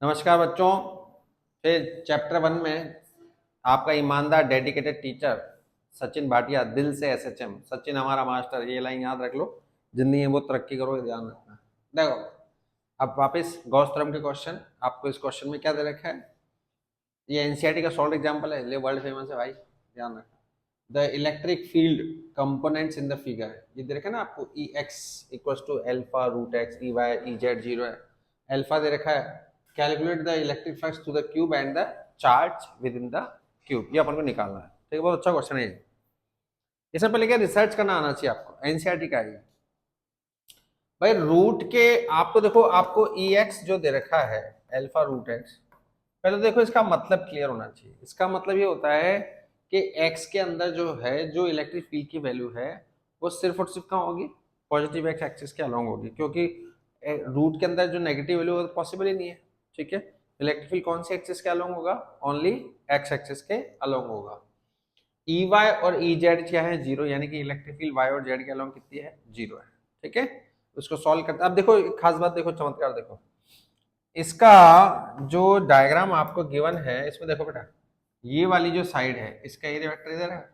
नमस्कार बच्चों। फिर चैप्टर 1 में आपका ईमानदार डेडिकेटेड टीचर सचिन भाटिया, दिल से एसएचएम। सचिन हमारा मास्टर, ये लाइन याद रख लो। जिंदगी में वो तरक्की करोगे, ध्यान रखना। देखो, अब वापस गॉस थ्योरम के क्वेश्चन। आपको इस क्वेश्चन में क्या दे रखा है? ये एनसीईआरटी का सॉल्व एग्जांपल है, ले वर्ल्ड फेमस है भाई, ध्यान रखना। The electric field components in the figure, ये दे रखा है ना आपको। E X equal to alpha root X, E Y E Z zero है, एल्फा दे रखा है। Calculate the electric flux to the cube and the charge within the cube, ये अपन को निकालना है। ठीक है, बहुत अच्छा क्वेश्चन है ये। इससे पहले क्या रिसर्च करना आना चाहिए आपको, एनसीईआरटी का है भाई। रूट के आपको देखो, आपको ई एक्स जो दे रखा है एल्फा रूट एक्स, पहले तो देखो इसका मतलब क्लियर होना चाहिए। इसका मतलब ये होता है कि एक्स के अंदर जो है, जो इलेक्ट्रिक फील्ड की वैल्यू है, वो सिर्फ और सिर्फ कहाँ होगी? पॉजिटिव एक्स एक्सिस के अलोंग होगी, क्योंकि रूट के अंदर जो नेगेटिव वैल्यू है पॉसिबल ही नहीं है। ठीक है, इलेक्ट्रिक फील्ड कौन सी एक्सिस के अलोंग होगा? ओनली एक्स एक्सिस के अलोंग होगा। ई वाई और ई जेड क्या है? जीरो, यानी कि इलेक्ट्रिक फील्ड वाई और जेड के अलोंग कितनी है? जीरो है। ठीक है, उसको सॉल्व करते हैं। अब देखो एक खास बात, देखो चमत्कार देखो। इसका जो डायग्राम आपको गिवन है, इसमें देखो बेटा, ये वाली जो साइड है इसका एरिया वेक्टर इधर है,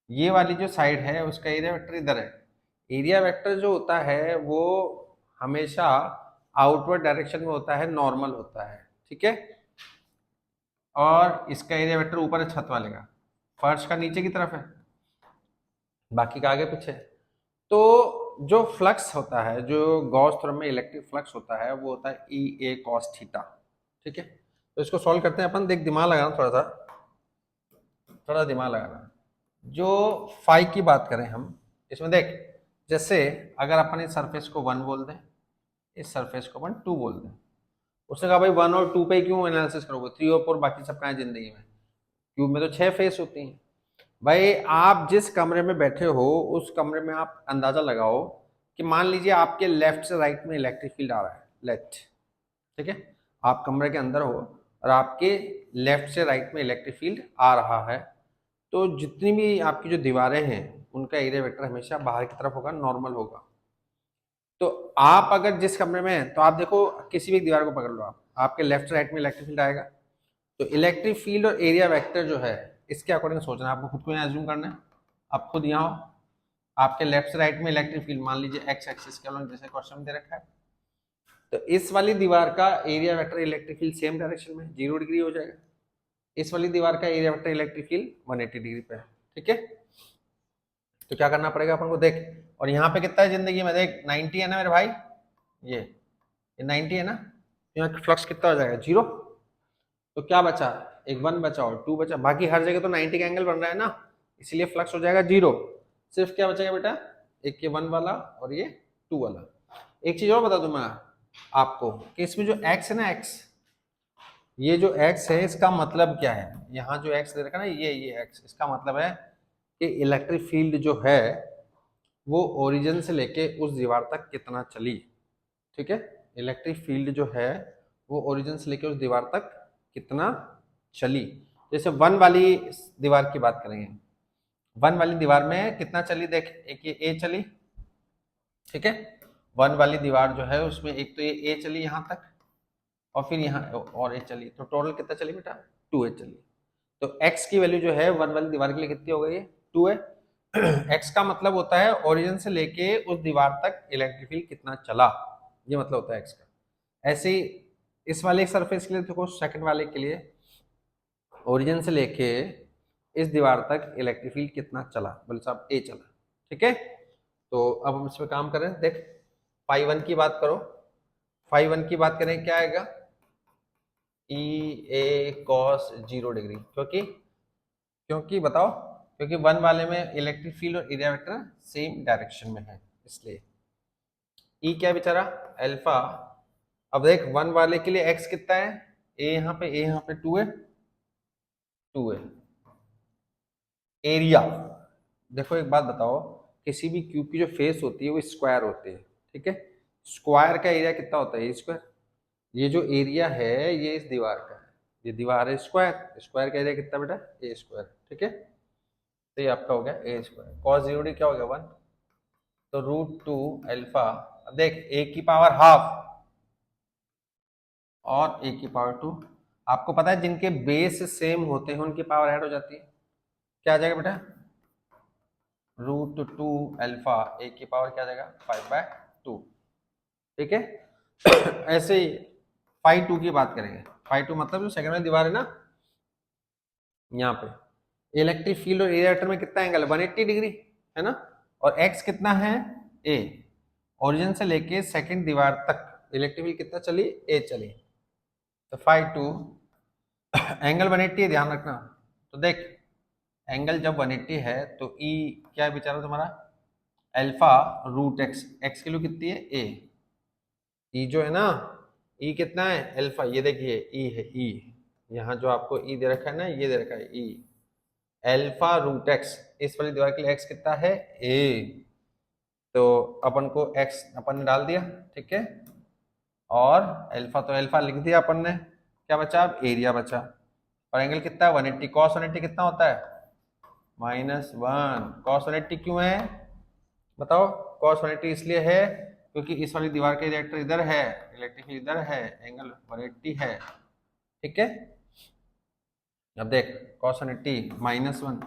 ये वाली जो साइड है उसका एरिया वेक्टर इधर है। एरिया वेक्टर जो होता है वो हमेशा आउटवर्ड डायरेक्शन में होता है, नॉर्मल होता है। ठीक है, और इसका एरिया वेक्टर ऊपर है छत वाले का, फर्श का नीचे की तरफ है, बाकी का आगे पीछे। तो जो फ्लक्स होता है, जो गॉस थ्योरम में इलेक्ट्रिक फ्लक्स होता है, वो होता है ई ए कॉस थीटा। ठीक है, तो इसको सॉल्व करते हैं अपन। देख, दिमाग लगाना, थोड़ा दिमाग लगाना। जो फाई की बात करें हम, इसमें देख, जैसे अगर अपन इस सरफेस को 1 बोल दें, इस सरफेस को अपन 2 बोल दें। उसने कहा भाई 1 और 2 पे क्यों एनालिसिस करोगे, 3 और 4 बाकी सब कहाँ है जिंदगी में? क्यूब में तो 6 फेस होती हैं। भाई आप जिस कमरे में बैठे हो, उस कमरे में आप अंदाजा लगाओ कि मान लीजिए आपके लेफ्ट से राइट में इलेक्ट्रिक फील्ड आ रहा है, लेफ्ट। ठीक है, आप कमरे के अंदर हो और आपके लेफ्ट से राइट में इलेक्ट्रिक फील्ड आ रहा है, तो जितनी भी आपकी जो दीवारें हैं उनका एरिया वेक्टर हमेशा बाहर की तरफ होगा, नॉर्मल होगा। तो आप अगर जिस कमरे में हैं, तो आप देखो किसी भी दीवार को पकड़ लो, आप आपके लेफ्ट से राइट में इलेक्ट्रिक फील्ड आएगा। तो इलेक्ट्रिक फील्ड और एरिया वेक्टर जो है, इसके अकॉर्डिंग सोचना है आपको, खुद को यहाँ एज्यूम करना है। आप खुद यहाँ हो, आपके लेफ्ट से राइट में इलेक्ट्रिक फील्ड मान लीजिए एक्स एक्सिस के अलॉन्ग, जैसे क्वेश्चन में दे रखा है। तो इस वाली दीवार का area vector electric field same direction में 0 डिग्री हो जाएगा। इस वाली दीवार का area vector electric field 180 degree पे है। ठीक है, तो क्या करना पड़ेगा अपन को, देख, और यहाँ पे कितना है जिंदगी में, देख 90 है ना मेरे भाई, ये 90 है ना, यहाँ फ्लक्स कितना हो जाएगा? 0। तो क्या बचा? एक 1 बचा और 2 बचा, बाकी हर जगह तो 90 का एंगल बन रहा है ना, इसलिए फ्लक्स हो जाएगा 0। सिर्फ क्या बचेगा बेटा? एक ये 1 वाला और ये 2 वाला। एक चीज और बता दूं मैं आपको कि इसमें जो x है ना, x, ये जो x है इसका मतलब क्या है? यहाँ जो x दे रखा है ना, ये x, इसका मतलब है कि इलेक्ट्रिक फील्ड जो है वो ओरिजिन से लेके उस दीवार तक कितना चली। ठीक है, इलेक्ट्रिक फील्ड जो है वो ओरिजिन से लेके उस दीवार तक कितना चली। जैसे 1 वाली दीवार की बात करेंगे, 1 वाली दीवार में कितना चली, देख, एक ये ए चली। ठीक है, 1 वाली दीवार जो है उसमें एक तो ये ए चली यहाँ तक, और फिर यहाँ और ए चली, तो टोटल कितना चली बेटा? 2 ए चली। तो x की वैल्यू जो है 1 वाली दीवार के लिए कितनी हो गई? 2 है। x का मतलब होता है ओरिजिन से लेके उस दीवार तक इलेक्ट्रिक फील्ड कितना चला, ये मतलब होता है x का। ऐसे ही इस वाले सरफेस के लिए देखो, सेकंड वाले के लिए ओरिजिन से लेके इस दीवार तक इलेक्ट्रिक फील्ड कितना चला, बोले साहब ए चला। ठीक है, तो अब हम इसमें काम करें। देख, फाई 1 की बात करो, फाई 1 की बात करें, क्या आएगा? ई ए कॉस 0 डिग्री, क्योंकि क्योंकि बताओ, क्योंकि 1 वाले में इलेक्ट्रिक फील्ड और एरिया वेक्टर सेम डायरेक्शन में है, इसलिए ई क्या बेचारा? अल्फा। अब देख 1 वाले के लिए एक्स कितना है? ए यहाँ पे, ए यहाँ पे 2 है, 2 है। एरिया, देखो एक बात बताओ, किसी भी क्यूब की जो फेस होती है वो स्क्वायर होती है। ठीक है, स्क्वायर का एरिया कितना होता है? ए स्क्वायर। ये जो एरिया है ये इस दीवार का है, ये दीवार है स्क्वायर, स्क्वायर का एरिया कितना बेटा? ए स्क्वायर। ठीक है, तो ये आपका हो गया ए स्क्वायर, कॉस 0 डी क्या हो गया? 1। तो √2 अल्फा। अब देख, ए की पावर हाफ और ए की पावर 2। आपको पता है जिनके बेस सेम होते हैं उनकी पावर ऐड हो जाती है। क्या आ जाएगा बेटा? √2 अल्फा ए की पावर क्या आ जाएगा? 5/2। ठीक है। ऐसे ही फाई 2 की बात करेंगे। फाई 2 मतलब जो सेकंड वाली दीवार है ना, यहाँ पे इलेक्ट्रिक फील्ड और एरिया में कितना एंगल है? 180 डिग्री है ना। और एक्स कितना है? ए। ओरिजिन से लेके सेकंड दीवार तक इलेक्ट्रिक फील्ड कितना चली? ए चली। तो फाई 2 एंगल 180 है, ध्यान रखना। तो देख एंगल जब 180 है तो ई क्या बेचारा तुम्हारा? Alpha √x। एक्स की वैल्यू कितनी है? ए। ई जो है ना, ई कितना है? अल्फा। ये देखिए ई है, ई यहाँ जो आपको ई दे रखा है ना, ये दे रखा है ई अल्फा √x। इस वाली दीवार के लिए x कितना है? ए। तो अपन को x अपन ने डाल दिया, ठीक है। और अल्फा तो अल्फा लिख दिया अपन ने। क्या बचा? अब एरिया बचा। और एंगल कितना है? 180। cos 180 कितना होता है? -1। cos 180 क्यों है बताओ? cos 180 इसलिए है क्योंकि इस वाली दीवार का रिएक्टर इधर है, इलेक्ट्रिक फील्ड इधर है, एंगल 180 है। ठीक है। अब देख cos 180 -1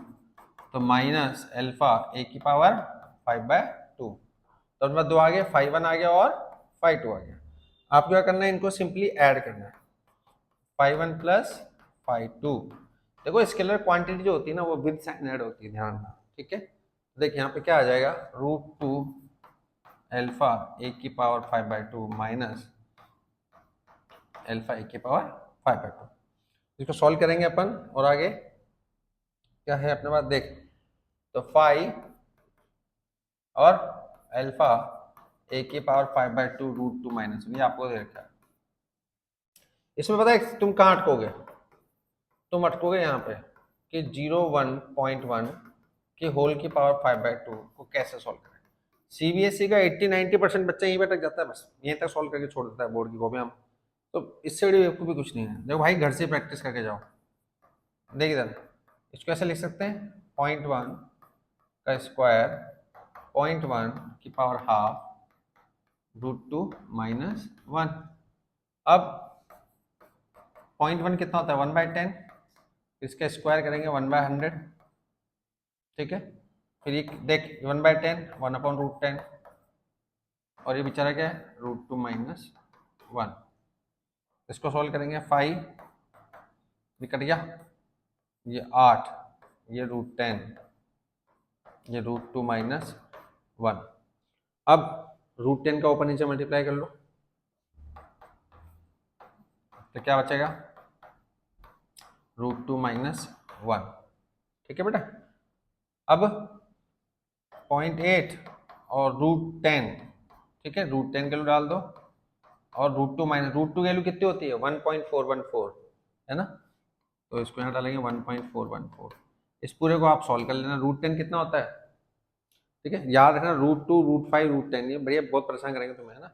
तो माइनस अल्फा ए की पावर 5/2। तो उनमें 2 आ गया, फाई 1 आ गया और फाई 2 आ गया। आपको क्या करना है? इनको सिंपली ऐड करना है। Phi 1 plus phi 2। देखो स्केलर क्वांटिटी जो होती है ना वो विद साइन ऐड होती है, ध्यान रखना। ठीक है। देख यहाँ पे क्या आ जाएगा? √2 अल्फा ए की पावर 5/2 माइनस अल्फा ए की पावर 5/2। इसको सॉल्व करेंगे अपन। और आगे क्या है अपने पास? देख तो फाई और अल्फा ए की पावर 5/2 √2 -1, ये आपको दे रखा है। इसमें पता है तुम कहाँ अटकोगे? तुम अटकोगे यहाँ पे कि 0.1 की होल की पावर 5/2 को कैसे सॉल्व करें। सीबीएसई का 80-90% बच्चा यहीं पे अटक जाता है, बस यहीं तक सॉल्व करके छोड़ देता है बोर्ड की कॉपी में। तो इससे बड़ी बेवकूफ़ी कुछ नहीं है। देखो भाई घर से प्रैक्टिस करके जाओ। देख इधर इसको ऐसे लिख सकते हैं 0.1 का स्क्वायर 0.1 की पावर हाफ √2 -1। अब 0.1 कितना होता है? 1/10। इसका स्क्वायर करेंगे 1/100। ठीक है। फिर ये देख 1/10 1/√10 और ये बेचारा क्या है? √2 -1। इसको सॉल्व करेंगे 5, ये कट गया, ये 8, ये √10, ये √2 -1। अब √10 का ऊपर नीचे मल्टीप्लाई कर लो तो क्या बचेगा? √2 -1। ठीक है बेटा। अब 0.8 और √10, ठीक है, √10 के लिए डाल दो और √2 की वैल्यू कितनी होती है? 1.414 है ना। तो इसको यहाँ डालेंगे 1.414। इस पूरे को आप सॉल्व कर लेना। √10 कितना होता है? ठीक है, याद रखना √2 √5 √10 ये बढ़िया बहुत परेशान करेंगे तुम्हें, है ना।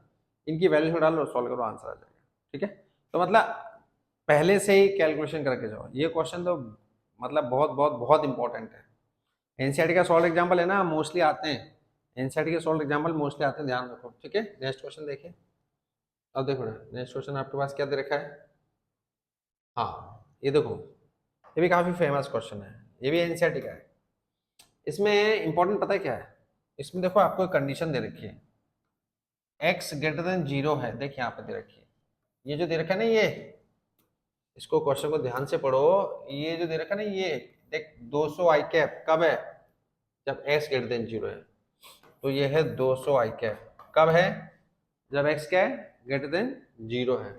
इनकी वैल्यू डाल लो, सॉल्व करो, आंसर आ जाएगा। ठीक है। तो मतलब पहले से ही कैलकुलेशन करके जाओ। ये क्वेश्चन तो मतलब बहुत बहुत बहुत इंपॉर्टेंट है। एनसीईआरटी का सॉल्व एग्जाम्पल है ना, मोस्टली आते हैं। एनसीईआरटी के सॉल्व एग्जाम्पल मोस्टली आते हैं, ध्यान रखो। ठीक है। नेक्स्ट क्वेश्चन देखिए। अब देखो नेक्स्ट क्वेश्चन आपके पास क्या दे रखा है? हाँ ये देखो, ये भी काफी फेमस क्वेश्चन है, ये भी एनसीईआरटी का है। इसमें इंपॉर्टेंट पता है क्या है? इसमें देखो आपको एक कंडीशन दे रखी है, x > 0 है। देख यहाँ पे दे रखी है, ये जो दे रखा है ना, ये इसको क्वेश्चन को ध्यान से पढ़ो। ये जो दे रखा है ना, ये देख 200 आई कैप कब है? जब x > 0 है। तो ये है 200 आई कैप कब है? जब x क्या है? > 0 है।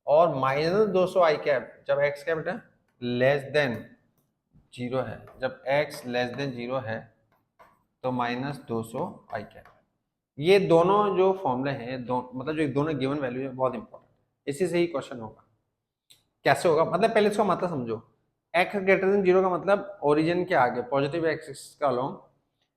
और -200 आई कैप जब x क्या बेटा? <0 है। जब x <0 है तो -200 आई कैप। ये दोनों जो फॉर्मूले हैं, मतलब जो दोनों गिवन वैल्यू है, बहुत इंपॉर्टेंट है। इसी से ही क्वेश्चन होगा। कैसे होगा मतलब पहले इसका मतलब समझो। x > 0 का मतलब ओरिजिन के आगे पॉजिटिव एक्सिस का अलोंग,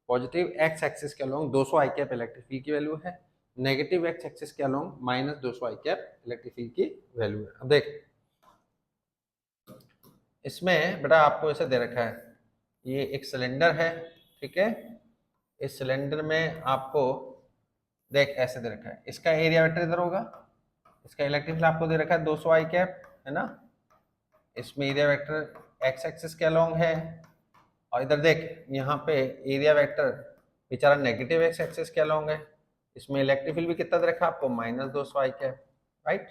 पॉजिटिव x एक्सिस के अलोंग 200 आई कैप इलेक्ट्रिक फील्ड की वैल्यू है। नेगेटिव x एक्सिस के अलोंग -200 आई कैप इलेक्ट्रिक फील्ड की वैल्यू है। अब देख इसमें बेटा आपको ऐसे दे रखा है, ये एक सिलेंडर है, ठीक है। इस सिलेंडर में आपको देख ऐसे दे रखा है, इसका एरिया वेक्टर इधर होगा, इसका इलेक्ट्रिक फील्ड आपको दे रखा है 200 आई कैप, है ना। इसमें एरिया वेक्टर एक्स एक्सिस के अलोंग है, और इधर देख यहाँ पे एरिया वेक्टर बेचारा नेगेटिव एक्स एक्सिस के अलोंग है। इसमें इलेक्ट्रिक फील्ड भी कितना दे रखा है आपको, -200 आई कैप, राइट।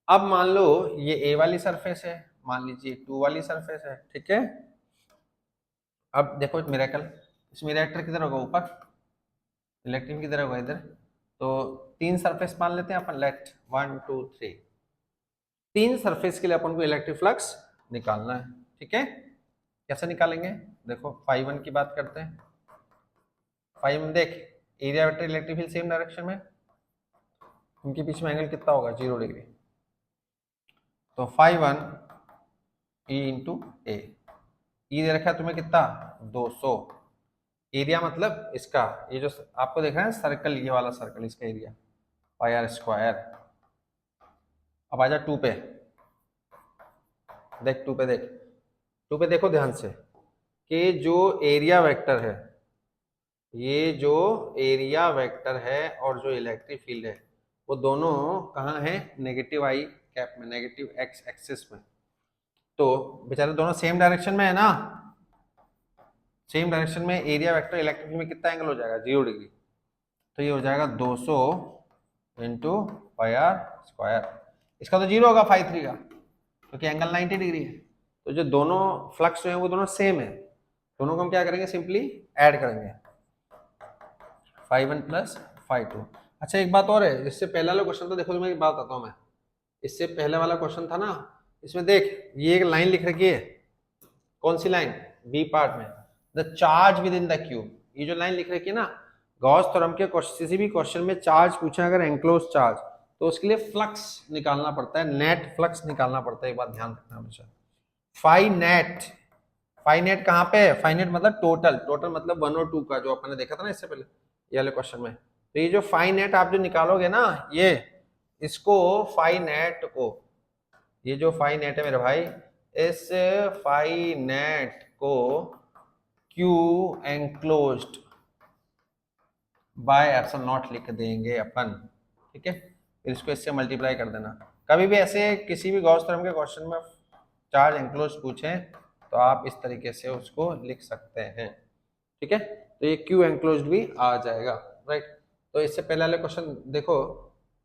अब मान लो ये ए वाली सरफेस है, मान लीजिए 2 वाली सरफेस है, ठीक है। अब देखो मिरेकल, इसमें रिएक्टर किधर होगा, ऊपर, इलेक्ट्रिक किधर होगा, इधर। तो 3 सरफेस मान लेते हैं अपन, लेट 1 2 3, 3 सरफेस के लिए अपन को इलेक्ट्रिक फ्लक्स निकालना है, ठीक है। कैसे निकालेंगे, देखो फाई 1 की बात करते हैं। फाई 1 देख, area vector electric field same direction में, उनके बीच में एंगल कितना होगा, 0 डिग्री। तो फाई 1 ई इंटू ए, ई दे रखा है तुम्हें कितना, 200। एरिया मतलब इसका, ये जो आपको देखा है सर्कल, ये वाला सर्कल, इसका एरिया पाई आर स्क्वायर। अब आजा 2 पे, देख 2 पे, देख 2 पे देखो ध्यान से कि जो एरिया वेक्टर है, ये जो एरिया वेक्टर है और जो इलेक्ट्रिक फील्ड है, वो दोनों कहाँ है, नेगेटिव आई कैप में, नेगेटिव एक्स एक्सिस में। तो बेचारे दोनों सेम डायरेक्शन में है ना, सेम डायरेक्शन में एरिया वेक्टर इलेक्ट्रिक फील्ड में कितना एंगल हो जाएगा, 0 डिग्री। तो ये हो जाएगा 200 इंटू पाई आर स्क्वायर। इसका तो 0 होगा फाई 3 का, क्योंकि एंगल 90 डिग्री है। तो जो दोनों फ्लक्स जो है वो दोनों सेम है, दोनों को हम क्या करेंगे, सिंपली ऐड करेंगे, फाई 1 प्लस फाई 2। अच्छा एक बात और है, इससे पहले वाला क्वेश्चन था, देखो मैं एक बात बताता हूँ मैं, इससे पहले वाला क्वेश्चन था ना, इसमें देख ये एक लाइन लिख रखी है, कौन सी लाइन, बी पार्ट में, the charge within the cube. ये जो लाइन लिख रखी है ना, गॉस थ्योरम के किसी भी क्वेश्चन में चार्ज पूछा अगर एंक्लोज चार्ज, तो उसके लिए फ्लक्स निकालना पड़ता है, नेट फ्लक्स निकालना पड़ता है, एक बात ध्यान रखना हमेशा। फाई नेट, फाई नेट कहाँ पे है, फाई नेट मतलब टोटल, टोटल मतलब 1 और 2 का, जो अपन ने देखा था ना इससे पहले ये वाले क्वेश्चन में। तो ये जो फाई नेट आप जो निकालोगे ना, ये इसको फाई नेट को, ये जो फाई नेट है मेरे भाई, इस फाई नेट को क्यू एंक्लोज्ड बाय एप्सिलॉन नॉट लिख देंगे अपन, ठीक है। फिर इसको इससे मल्टीप्लाई कर देना। कभी भी ऐसे किसी भी गॉस थ्योरम के क्वेश्चन में चार्ज एंक्लोज पूछें तो आप इस तरीके से उसको लिख सकते हैं, ठीक है। तो ये क्यू एंक्लोज्ड भी आ जाएगा, राइट। तो इससे पहले वाले क्वेश्चन देखो,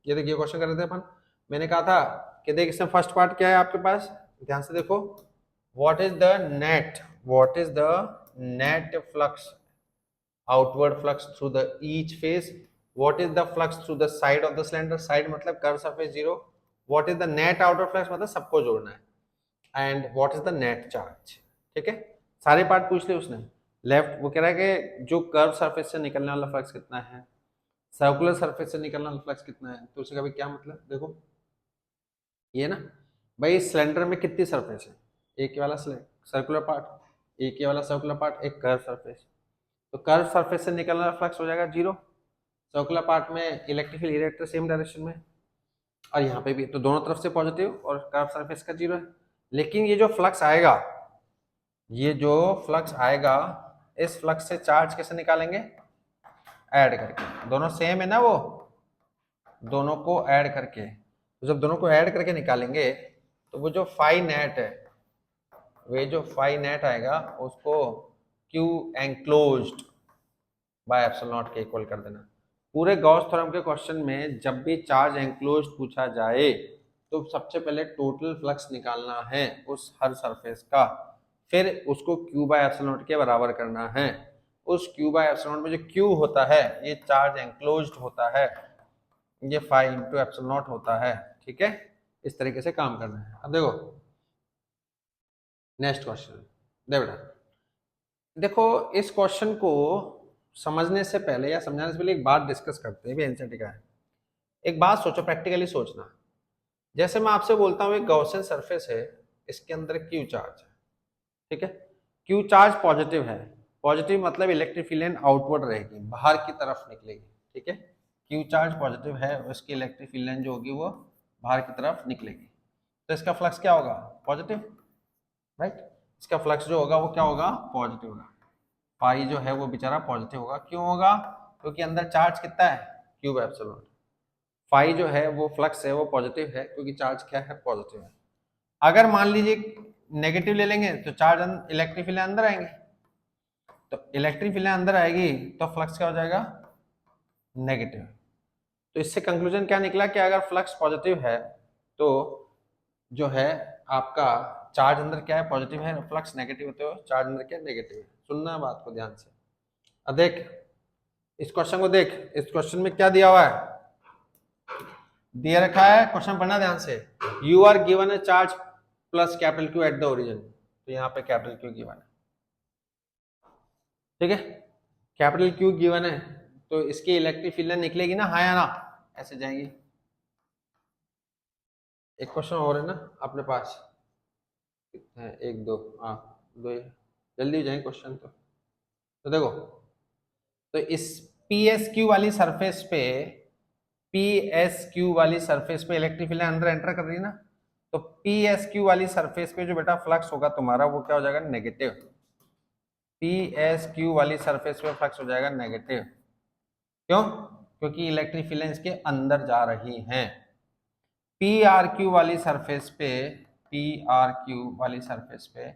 ये देखिए क्वेश्चन कर रहे थे अपन, मैंने कहा था कि देख इसमें फर्स्ट पार्ट क्या है आपके पास, ध्यान से देखो, what is the net, what is the net flux, outward flux through the each phase, what is the flux through the side of the cylinder, side मतलब curve surface 0, what is the net outer flux मतलब सबको जोड़ना है, and what is the net charge, ठीक है। सारे part पूछ ले उसने। लेफ्ट वो कह रहा है कि जो कर्व सरफेस से निकलने वाला फ्लक्स कितना है, सर्कुलर सरफेस से निकलने वाला फ्लक्स कितना है, तो उसका भी क्या मतलब, देखो ये ना भाई, सिलेंडर में कितनी सरफेस है, एक वाला सर्कुलर पार्ट, एक वाला सर्कुलर पार्ट, एक कर्व सरफेस। तो कर्व सरफेस से निकलने वाला फ्लक्स हो जाएगा 0, सर्कुलर पार्ट में electric field erector same direction में, और यहाँ पे भी तो दोनों तरफ से पॉजिटिव, और कर्व सरफेस का 0 है। लेकिन ये जो फ्लक्स आएगा, ये जो फ्लक्स आएगा, इस फ्लक्स से चार्ज कैसे निकालेंगे, ऐड करके, दोनों सेम है ना वो, दोनों को ऐड करके। तो जब दोनों को ऐड करके निकालेंगे तो वो जो फाई नेट है, वे जो फाई नेट आएगा उसको क्यू एंक्लोज्ड बाय एप्सिलॉन नॉट के इक्वल कर देना। पूरे गॉस थ्योरम के क्वेश्चन में जब भी चार्ज एंक्लोज्ड पूछा जाए तो सबसे पहले टोटल फ्लक्स निकालना है उस हर सरफेस का, फिर उसको क्यू बाय एप्सिलॉन नॉट के बराबर करना है। उस क्यू बाय एप्सिलॉन नॉट में जो क्यू होता है ये चार्ज एंक्लोज्ड होता है, ये फाई इंटू एप्सिलॉन नॉट होता है, ठीक है। इस तरीके से काम करना है। अब देखो नेक्स्ट क्वेश्चन, देखो इस क्वेश्चन को समझने से पहले या समझाने से पहले एक बात डिस्कस करते हैं, भी एनसीईआरटी का है। एक बात सोचो, प्रैक्टिकली सोचना, जैसे मैं आपसे बोलता हूँ एक गॉसियन सरफेस है, इसके अंदर क्यू चार्ज है, ठीक है। क्यू चार्ज पॉजिटिव है, पॉजिटिव मतलब इलेक्ट्रिक फील्ड आउटवर्ड रहेगी, बाहर की तरफ निकलेगी, ठीक है। क्यू चार्ज पॉजिटिव है, उसकी इलेक्ट्रिक फील्ड जो होगी वो बाहर की तरफ निकलेगी, तो इसका फ्लक्स क्या होगा, पॉजिटिव, राइट। इसका फ्लक्स जो होगा वो क्या होगा, पॉजिटिव होगा। पाई जो है वो बेचारा पॉजिटिव होगा, क्यों होगा, क्योंकि अंदर चार्ज कितना है, क्यूब एप्सिलॉन। फाई जो है वो फ्लक्स है वो पॉजिटिव है, क्योंकि चार्ज क्या है, पॉजिटिव है। अगर मान लीजिए नेगेटिव ले लेंगे तो चार्ज इलेक्ट्रिक फील्ड अंदर आएंगे, तो इलेक्ट्रिक फील्ड अंदर आएगी तो फ्लक्स क्या हो जाएगा, नेगेटिव। तो इससे कंक्लूजन क्या निकला कि अगर फ्लक्स पॉजिटिव है तो जो है आपका चार्ज अंदर क्या है, पॉजिटिव है, फ्लक्स नेगेटिव होते हो चार्ज अंदर क्या है, नेगेटिव है। सुनना बात को ध्यान से। अब देख इस क्वेश्चन को, देख इस क्वेश्चन में क्या दिया हुआ है, दिया रखा है, क्वेश्चन पढ़ना ध्यान से। You are given a charge plus capital Q at the origin, तो यहाँ पे कैपिटल क्यू गिवन है, ठीक है, कैपिटल क्यू गिवन है, तो इसकी इलेक्ट्रिक फील्ड निकलेगी ना, हाँ या ना, ऐसे जाएंगी। एक क्वेश्चन और है ना अपने पास, कितने, एक दो, हाँ दो, जल्दी हो जाएंगे क्वेश्चन। तो देखो, तो इस पी एस क्यू वाली सरफेस पे, पी एस क्यू वाली सरफेस पे इलेक्ट्रिक फील्ड अंदर एंटर कर रही है ना, तो पी एस क्यू वाली सरफेस पे जो बेटा फ्लक्स होगा तुम्हारा वो क्या हो जाएगा, नेगेटिव। पी एस क्यू वाली सरफेस पे फ्लक्स हो जाएगा नेगेटिव, क्यों, क्योंकि इलेक्ट्रिक फील्ड इसके अंदर जा रही हैं। पी आर क्यू वाली सरफेस पे, पी आर क्यू वाली सरफेस पे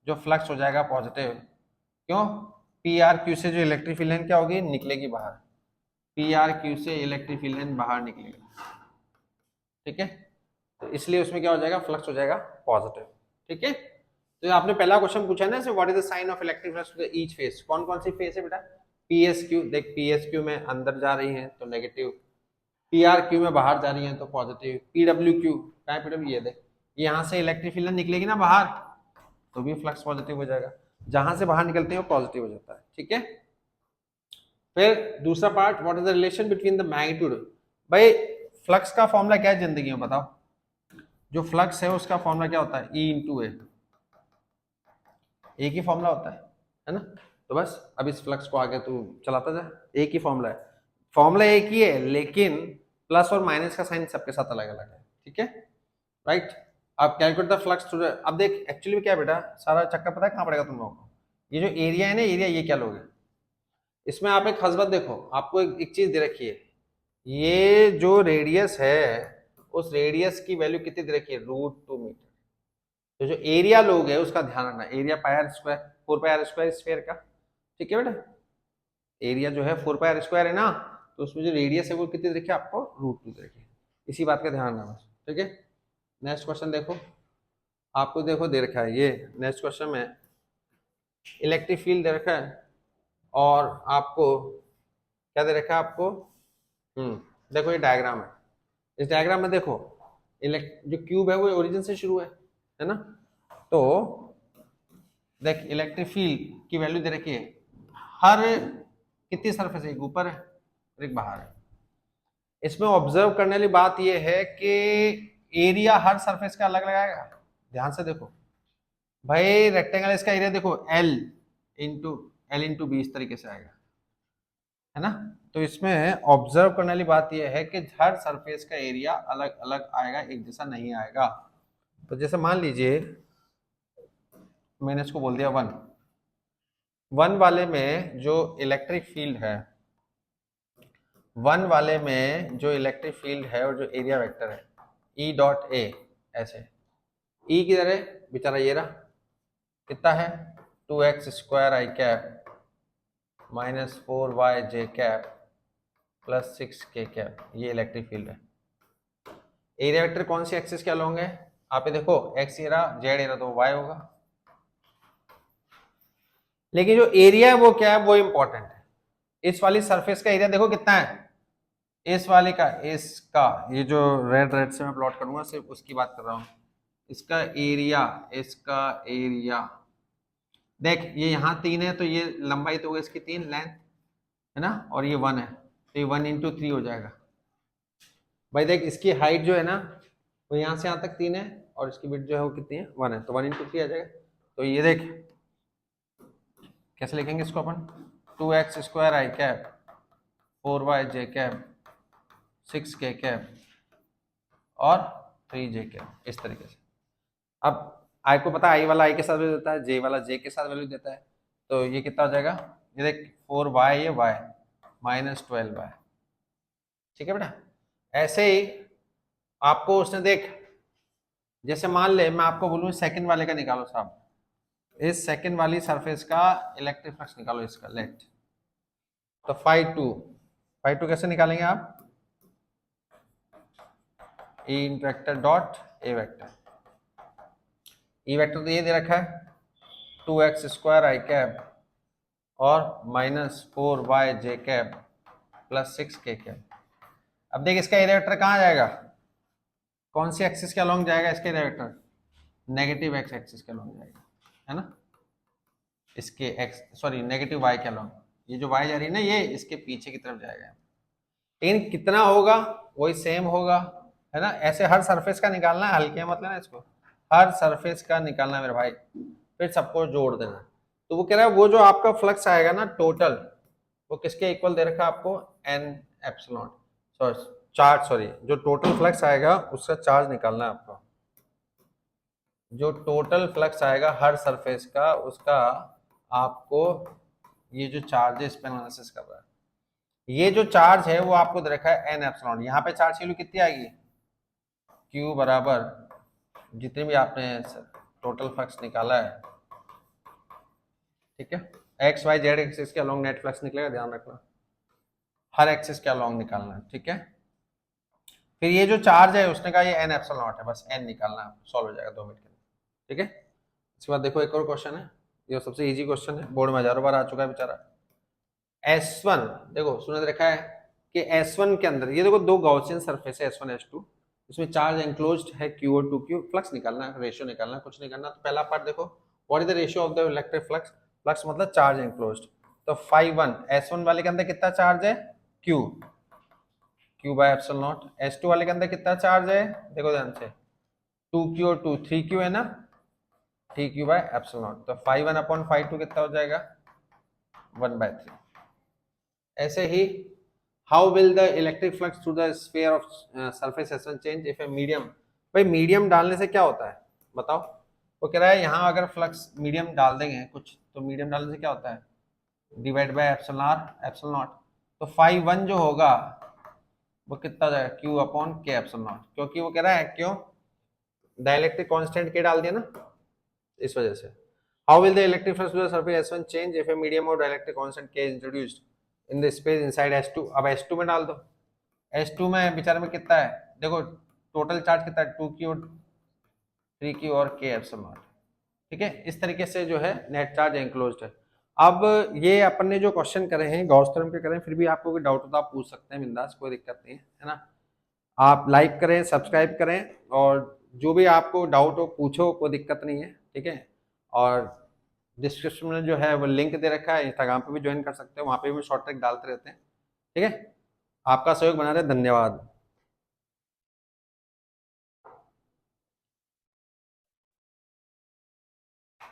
जो फ्लक्स हो जाएगा पॉजिटिव, क्यों, पी आर क्यू से जो इलेक्ट्रिक फील्ड लाइन क्या होगी, निकलेगी बाहर, पी आर क्यू से इलेक्ट्रिक फील्ड लाइन बाहर निकलेगी, ठीक है, तो इसलिए उसमें क्या हो जाएगा, फ्लक्स हो जाएगा पॉजिटिव, ठीक है। तो आपने पहला क्वेश्चन पूछा ना, what is the sign of electric flux to the each face, कौन कौन सी फेस है बेटा, पी एस क्यू, देख पी एस क्यू में अंदर जा रही है तो नेगेटिव, पी आर क्यू में बाहर जा रही है तो पॉजिटिव, पी डब्ल्यू क्यू, क्या पी डब्ल्यू, ये देख यहाँ से इलेक्ट्रिक फील्ड निकलेगी ना बाहर, तो भी फ्लक्स पॉजिटिव हो जाएगा, जहां से बाहर निकलते हैं वो पॉजिटिव हो जाता है, ठीक है। फिर दूसरा part, what is the relation between the magnitude, भाई फ्लक्स का फॉर्मूला क्या है जिंदगी में, बताओ, जो फ्लक्स है उसका फॉर्मूला क्या होता है, ई इंटू ए, एक ही फॉर्मूला होता है ना, तो बस अब इस फ्लक्स को आगे तू चलाता जा, एक ही फॉर्मूला है, फॉर्मूला एक ही है, लेकिन प्लस और माइनस का साइन सबके साथ अलग अलग है, ठीक है, राइट। अब कैलकुलेट द फ्लक्स थ्रू, अब देख एक्चुअली क्या है बेटा, सारा चक्कर पता है कहाँ पड़ेगा तुम लोगों को, ये जो एरिया है ना, एरिया ये क्या लोगे, इसमें आप एक हसबत देखो, आपको एक चीज दे रखी है, ये जो रेडियस है उस रेडियस की वैल्यू कितनी दे रखी है, √2 मीटर, तो जो एरिया लोग है उसका ध्यान रखना, area pi r square, 4 pi r square sphere का, ठीक है बेटा, एरिया जो है 4 पाई आर स्क्वायर है ना, तो उसमें जो रेडियस है वो कितनी दे रखी है आपको, √2 दे रखी है, इसी बात का ध्यान रखना बस, ठीक है। नेक्स्ट क्वेश्चन देखो, आपको देखो दे रखा है, ये नेक्स्ट क्वेश्चन में इलेक्ट्रिक फील्ड दे रखा है और आपको क्या दे रखा है आपको, देखो ये डायग्राम है, इस डायग्राम में देखो जो क्यूब है वो ओरिजिन से शुरू है ना, तो देख इलेक्ट्रिक फील्ड की वैल्यू दे रखी है, हर कितनी सरफेस है, एक ऊपर है और एक बाहर है। इसमें ऑब्जर्व करने वाली बात यह है कि एरिया हर सरफेस का अलग अलग आएगा, ध्यान से देखो भाई, रेक्टेंगल इसका एरिया देखो L इंटू बी इस तरीके से आएगा, है ना, तो इसमें ऑब्जर्व करने वाली बात यह है कि हर सरफेस का एरिया अलग अलग आएगा, एक जैसा नहीं आएगा। तो जैसे मान लीजिए मैंने इसको बोल दिया 1 वाले में जो इलेक्ट्रिक फील्ड है, 1 वाले में जो इलेक्ट्रिक फील्ड है और जो एरिया वेक्टर है E.A, ऐसे E किधर है बेचारा, ये रहा, कितना है 2x² i cap minus 4y j cap plus 6k cap, ये इलेक्ट्रिक फील्ड है। एरिया वेक्टर कौन सी एक्सिस के अलोंग है, आप ये देखो x ये रहा, z ये रहा, तो y होगा, लेकिन जो एरिया है वो क्या है, वो इंपॉर्टेंट है। इस वाली सरफेस का एरिया देखो कितना है, इस वाले का, इसका ये जो रेड से मैं प्लॉट करूंगा सिर्फ उसकी बात कर रहा हूं, इसका एरिया देख, ये यहाँ 3 है तो ये लंबाई तो होगी इसकी 3 लेंथ है ना, और ये 1 है तो ये 1 इंटू 3 हो जाएगा। भाई देख इसकी हाइट जो है ना वो यहाँ से यहाँ तक 3 है और इसकी विड्थ जो है वो कितनी है, 1 है, तो 1 इंटू 3 आ जाएगा। तो ये देख कैसे लिखेंगे इसको अपन, 2x² i cap 4y j cap 6k cap और 3j कैप, इस तरीके से। अब आई को पता है आई वाला आई के साथ वैल्यू देता है, जे वाला जे के साथ वैल्यू देता है, तो ये कितना हो जाएगा, ये देख 4y ये y माइनस 12y, ठीक है बेटा, ऐसे ही आपको उसने देख, जैसे मान ले मैं आपको बोलूं सेकंड वाले का निकालो साहब, इस सेकंड वाली सरफेस का इलेक्ट्रिक फ्लक्स निकालो इसका लेट, तो फाई टू कैसे निकालेंगे आप, E vector dot A vector, E vector तो ये दे रखा है 2x² आई कैप और -4y जे कैप प्लस 6k कैप। अब देख इसका एरिया वेक्टर कहाँ जाएगा, कौन सी एक्सिस के अलोंग जाएगा इसके area vector, negative x axis के अलोंग जाएगा, है ना, इसके एक्स सॉरी नेगेटिव वाई के अलोंग, ये जो वाई जा रही है ना ये इसके पीछे की तरफ जाएगा, लेकिन कितना होगा वही सेम होगा, है ना। ऐसे हर सरफेस का निकालना है, हल्के मत लेना इसको, हर सरफेस का निकालना है मेरे भाई, फिर सबको जोड़ देना। तो वो कह रहा है वो जो आपका फ्लक्स आएगा ना टोटल, वो किसके इक्वल दे रखा है आपको, एन एप्सिलॉन सॉरी जो टोटल फ्लक्स आएगा उसका चार्ज निकालना है आपको, जो टोटल फ्लक्स आएगा हर सरफेस का उसका आपको, ये जो चार्ज है इस पे एनालिसिस कर रहा है, ये जो चार्ज है वो आपको दे रखा है एन एप्सिलॉन, यहाँ पे चार्ज की वैल्यू कितनी आएगी, क्यू बराबर जितने भी आपने टोटल फ्लक्स निकाला है, ठीक है, एक्स वाई जेड एक्सिस के अलोंग नेट फ्लक्स निकलेगा, ध्यान रखना हर एक्सिस के अलोंग निकालना है, ठीक है। फिर ये जो चार्ज है उसने कहा ये एन एप्सिलॉन नॉट है, बस एन निकालना है, सॉल्व हो जाएगा 2 मिनट के अंदर, ठीक है। इसके बाद देखो एक और क्वेश्चन है, ये सबसे इजी क्वेश्चन है, बोर्ड में हजारों बार आ चुका है बेचारा। S1 देखो सुने रखा है कि S1 के अंदर ये देखो दो गॉसियन सरफेस है S1 S2, इसमें चार्ज एंक्लोज्ड है Q और 2Q, फ्लक्स निकालना है, रेशियो निकालना है, कुछ नहीं करना। तो पहला पार्ट देखो, what is the ratio of the electric flux, flux मतलब चार्ज एंक्लोज्ड, तो φ1 S1 वाले के अंदर कितना चार्ज है Q, Q by epsilon not, S2 वाले के अंदर कितना चार्ज है देखो ध्यान से 2Q और 2 3Q है ना, 3Q बाय एप्सिलॉन नॉट, तो φ1 अपॉन φ2 कितना हो जाएगा 1/3। ऐसे ही how will the electric flux through the sphere of surface S1 change if a medium, भाई मीडियम डालने से क्या होता है बताओ, वो कह रहा है यहाँ अगर फ्लक्स मीडियम डाल देंगे कुछ, तो मीडियम डालने से क्या होता है, डिवाइड बाय एप्सिलॉन नॉट, तो φ1 जो होगा वो कितना जाएगा Q upon K epsilon not, क्योंकि वो कह रहा है क्यों डाइलेक्ट्रिक कांस्टेंट K डाल दिया ना इस वजह से। How will the electric flux through the surface S1 change if a medium और dielectric constant K introduced in the space inside S2, अब S2 में डाल दो, S2 में बेचारे में कितना है देखो, टोटल चार्ज कितना है 2Q और 3Q और K एप्सिलॉन नॉट, ठीक है। इस तरीके से जो है नेट चार्ज एंक्लोज्ड है। अब ये अपन ने जो क्वेश्चन करे हैं गॉस थ्योरम के करे हैं, फिर भी आपको कोई डाउट हो तो आप पूछ सकते हैं बिंदास, कोई दिक्कत नहीं है ना। आप लाइक करें, सब्सक्राइब करें, और जो भी आपको डाउट हो पूछो, कोई दिक्कत नहीं है, ठीक है। और डिस्क्रिप्शन में जो है वो लिंक दे रखा है, इंस्टाग्राम पे भी ज्वाइन कर सकते हो, वहाँ पे भी शॉर्ट ट्रिक डालते रहते हैं, ठीक है। आपका सहयोग बना रहे, धन्यवाद।